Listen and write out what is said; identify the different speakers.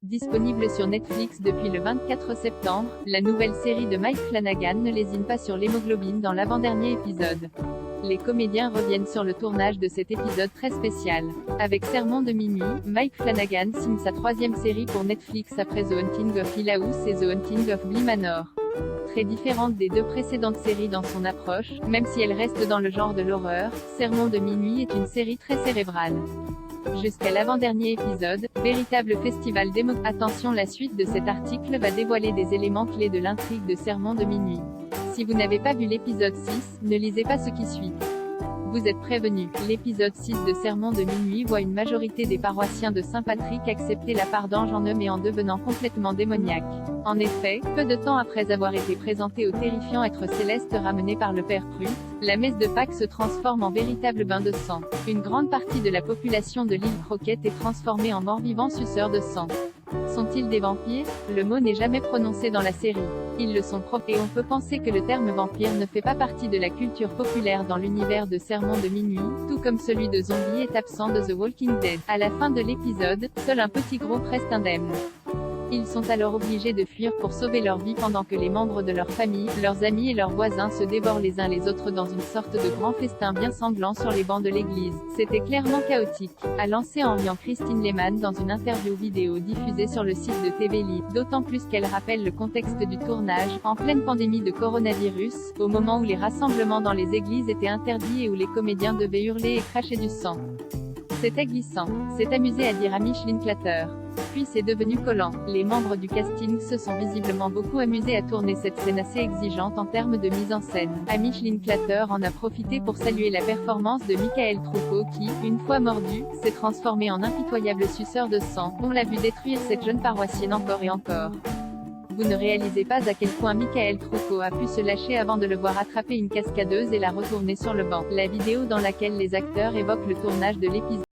Speaker 1: Disponible sur Netflix depuis le 24 septembre, la nouvelle série de Mike Flanagan ne lésine pas sur l'hémoglobine dans l'avant-dernier épisode. Les comédiens reviennent sur le tournage de cet épisode très spécial. Avec Sermon de minuit, Mike Flanagan signe sa troisième série pour Netflix après The Haunting of Hill House et The Haunting of Bly Manor. Très différente des deux précédentes séries dans son approche, même si elle reste dans le genre de l'horreur, Sermon de minuit est une série très cérébrale. Jusqu'à l'avant-dernier épisode, véritable festival Attention, la suite de cet article va dévoiler des éléments clés de l'intrigue de Sermon de minuit. Si vous n'avez pas vu l'épisode 6, ne lisez pas ce qui suit. Vous êtes prévenus, l'épisode 6 de Sermon de minuit voit une majorité des paroissiens de Saint-Patrick accepter la part d'ange en eux et en devenant complètement démoniaques. En effet, peu de temps après avoir été présenté au terrifiant être céleste ramené par le Père Pruitt, la messe de Pâques se transforme en véritable bain de sang. Une grande partie de la population de l'île Croquette est transformée en morts-vivants suceurs de sang. Sont-ils des vampires? Le mot n'est jamais prononcé dans la série. Ils le sont propres, et on peut penser que le terme vampire ne fait pas partie de la culture populaire dans l'univers de Sermon de minuit, tout comme celui de zombie est absent de The Walking Dead. À la fin de l'épisode, seul un petit groupe reste indemne. Ils sont alors obligés de fuir pour sauver leur vie pendant que les membres de leur famille, leurs amis et leurs voisins se dévorent les uns les autres dans une sorte de grand festin bien sanglant sur les bancs de l'église. C'était clairement chaotique, a lancé en riant Christine Lehmann dans une interview vidéo diffusée sur le site de TV Lit, d'autant plus qu'elle rappelle le contexte du tournage, en pleine pandémie de coronavirus, au moment où les rassemblements dans les églises étaient interdits et où les comédiens devaient hurler et cracher du sang. C'était glissant, s'est amusé à dire Amish Linklater. Puis c'est devenu collant. Les membres du casting se sont visiblement beaucoup amusés à tourner cette scène assez exigeante en termes de mise en scène. Amish Linklater en a profité pour saluer la performance de Michael Truffaut qui, une fois mordu, s'est transformé en impitoyable suceur de sang. On l'a vu détruire cette jeune paroissienne encore et encore. Vous ne réalisez pas à quel point Michael Truffaut a pu se lâcher avant de le voir attraper une cascadeuse et la retourner sur le banc. La vidéo dans laquelle les acteurs évoquent le tournage de l'épisode